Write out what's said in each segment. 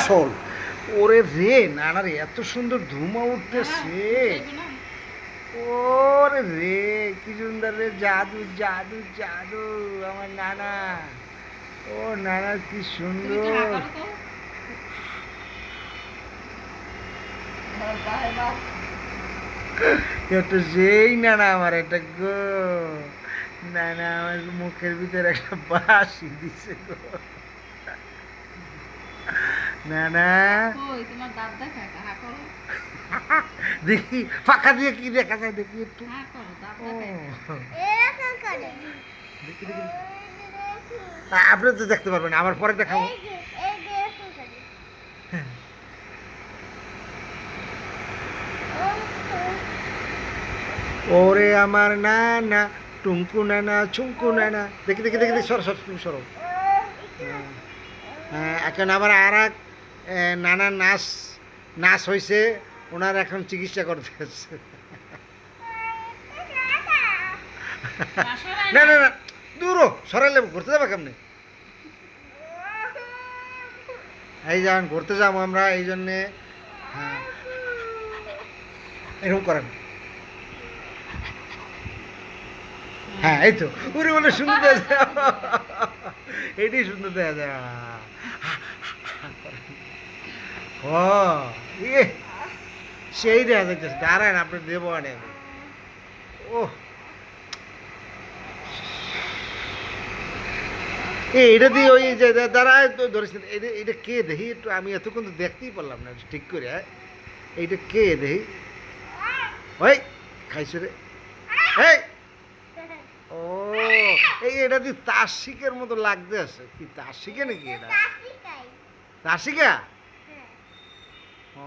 চল ওরে রে নানা রে এত সুন্দর ধুমা উঠতেছে ওরে রে কি সুন্দর রে জাদু জাদু জাদু আমার নানা ও নানা কি সুন্দর এটা যেই নানা আমার এটা গো নানা আমার মুখের ভিতরে একটা বাঁশি দিছে গো নানা দেখি ফাঁকা দিয়ে কি দেখা যায় দেখি একটু দেখি দেখি আপনি তো দেখতে পারবেন আমার পরে দেখাবো ওরে আমার নানা টুঙ্কু নানা ছুঙ্কু নানা দেখি দেখি দেখি দেখি সরো সরো তুমি সরো হ্যাঁ এখন আবার আর এক নানা নাচ নাচ হয়েছে ওনার এখন চিকিৎসা করতে হচ্ছে না না না দূরও সরাইলে ঘুরতে যাবে কেমনি এই যান ঘুরতে যাবো আমরা এই জন্যে হ্যাঁ এরকম করেন হ্যাঁ এই তো উনি বলে সুন্দর দেখা যায় এটাই সুন্দর দেখা যায় ও ইয়ে সেই দেখা যাইতেছে দাঁড়ান আপনি দেবো অনেক ও এটা দিয়ে ওই যে দাঁড়ায় তো ধরেছেন এটা এটা কে দেখি একটু আমি এতক্ষণ তো দেখতেই পারলাম না ঠিক করে এইটা কে দেখি ওই খাইছো রে এই ও এই এটা দিয়ে তাসিকের মতো লাগতে আছে কি তাসিকে নাকি এটা তাসিকা ও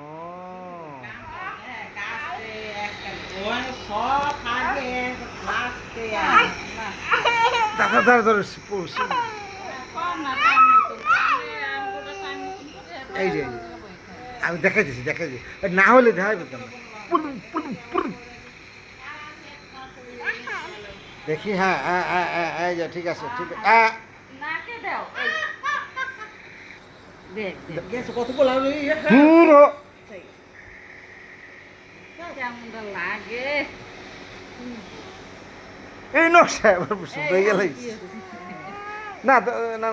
দাদা দাদা ধরে এই যে আমি দেখাই দিছি না হলে দেখাই পেতাম না দেখি হ্যাঁ এই যে ঠিক আছে ঠিক আছে কতগুলো লাগে এই নকশা হয়ে গেল না না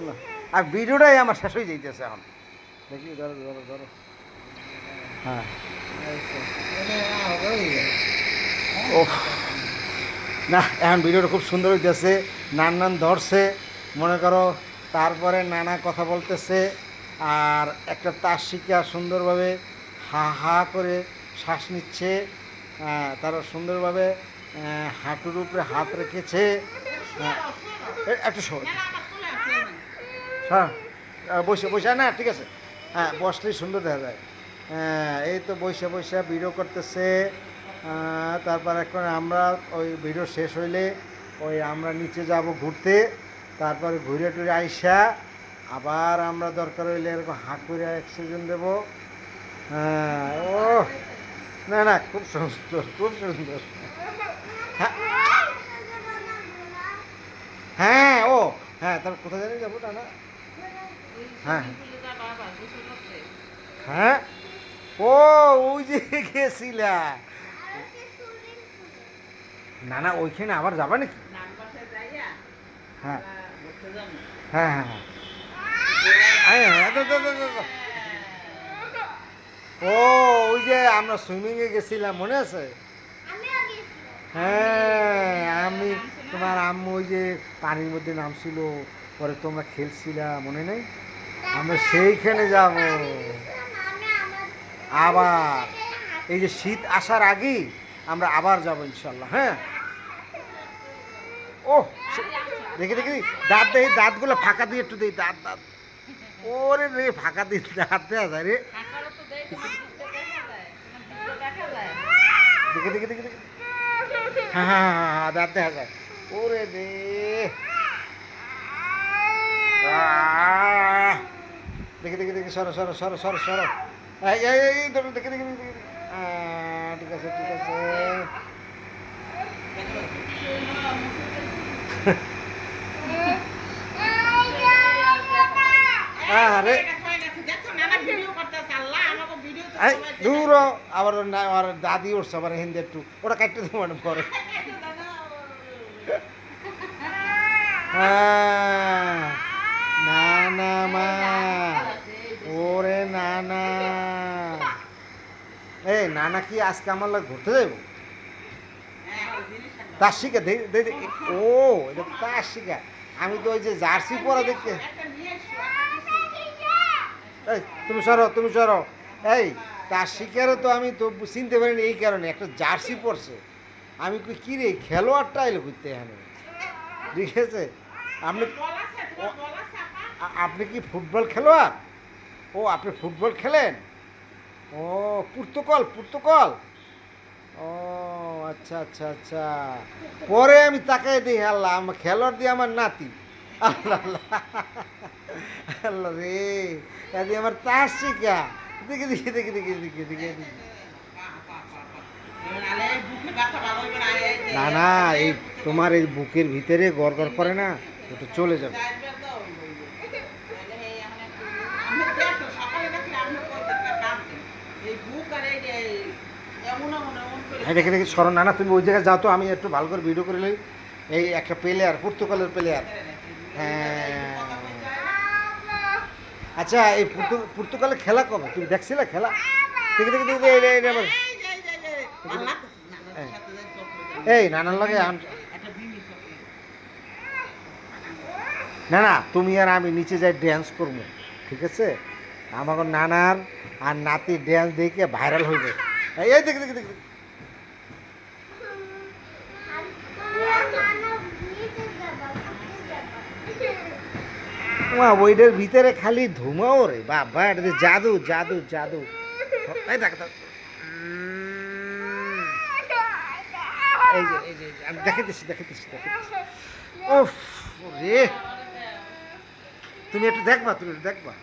না আর ভিডিওটাই আমার শেষ হয়ে যাইতেছে এখন দেখি ধরো ধরো ধরো হ্যাঁ ও না এখন ভিডিওটা খুব সুন্দর হইতেছে নান ধরছে মনে করো তারপরে নানা কথা বলতেছে আর একটা তাস শিখা সুন্দরভাবে হা হা করে শ্বাস নিচ্ছে তারা সুন্দরভাবে হাঁটুর উপরে হাত রেখেছে একটু সময় হ্যাঁ বসে বসে না ঠিক আছে হ্যাঁ বসলেই সুন্দর দেখা যায় এই তো বসে বসে ভিডিও করতেছে তারপর এখন আমরা ওই ভিডিও শেষ হইলে ওই আমরা নিচে যাব ঘুরতে তারপরে ঘুরে টুরে আইসা আবার আমরা দরকার হইলে এরকম হাঁ করে অক্সিজেন দেবো হ্যাঁ ও না না খুব সুন্দর খুব সুন্দর হ্যাঁ ও হ্যাঁ তারপর কোথায় জানি যাবো না হ্যাঁ হ্যাঁ ও ওই যে গেছিলা না না ওইখানে আবার যাবা নাকি হ্যাঁ হ্যাঁ হ্যাঁ হ্যাঁ ও ওই যে আমরা সুইমিংয়ে গেছিলাম মনে আছে হ্যাঁ আমি তোমার আম্মু ওই যে পানির মধ্যে নামছিল পরে তোমরা খেলছিলা মনে নেই আমরা সেইখানে যাব আবার এই যে শীত আসার আগেই আমরা আবার যাব ইনশাল্লাহ হ্যাঁ ও দেখি দেখি দাঁত দেখি দাঁতগুলো ফাঁকা দিয়ে একটু দিই দাঁত দাঁত ওরে রে ফাঁকা দিয়ে দাঁত দেওয়া যায় রে দেখি দেখি দেখি দেখি হ্যাঁ হ্যাঁ হ্যাঁ হ্যাঁ দাঁত দেখা যায় ওরে রে দেখি দেখি দেখি সরো সরো সরো সরো সরো এই দেখি দেখি দেখি ঠিক আছে ঠিক আছে আরে এই দূর আবার না আর দাদি উঠছে আবার হিন্দি একটু ওটা কাটতে দেবো মানে পরে না না মা ওরে নানা এই নানা কি আজকে আমার লাগে ঘুরতে যাবো তার শিখা ও এটা তো তার শিখা আমি তো ওই যে জার্সি পরা দেখতে এই তুমি সরো এই তার শিকারও তো আমি তো চিনতে পারিনি এই কারণে একটা জার্সি পরছে আমি কই কী রে খেলোয়াড়টা এলো করতে এখানে ঠিক আছে আপনি আপনি কি ফুটবল খেলোয়াড় ও আপনি ফুটবল খেলেন ও পর্তুগাল ও আচ্ছা আচ্ছা আচ্ছা পরে আমি তাকাই দিই আল্লাহ আমার খেলোয়াড় দিয়ে আমার নাতি আল্লাহ আল্লাহ আল্লাহ রে এদি আমার তার শিখা দেখি দেখি দেখি দেখি দেখি দেখি না না এই তোমার এই বুকের ভিতরে গড় গড় করে না ওটা চলে যাবে হ্যাঁ দেখে দেখি স্মরণ না তুমি ওই জায়গায় যাও তো আমি একটু ভালো করে ভিডিও করে লই এই একটা প্লেয়ার পর্তুগালের প্লেয়ার হ্যাঁ আচ্ছা এই পর্তুগালের খেলা কবে তুমি দেখছিলে খেলা দেখি দেখি দেখি আবার এই নানার লাগে না না তুমি আর আমি নিচে যাই ড্যান্স করবো ঠিক আছে আমাকে নানার আর নাতির ড্যান্স দেখে ভাইরাল হইবে এই দেখি দেখি দেখি ওইটার ভিতরে খালি ধুমাও রে বাবা এটা জাদু জাদু জাদু এই দেখ এই যে আমি দেখাইতেছি ওফ রে তুমি একটু দেখবা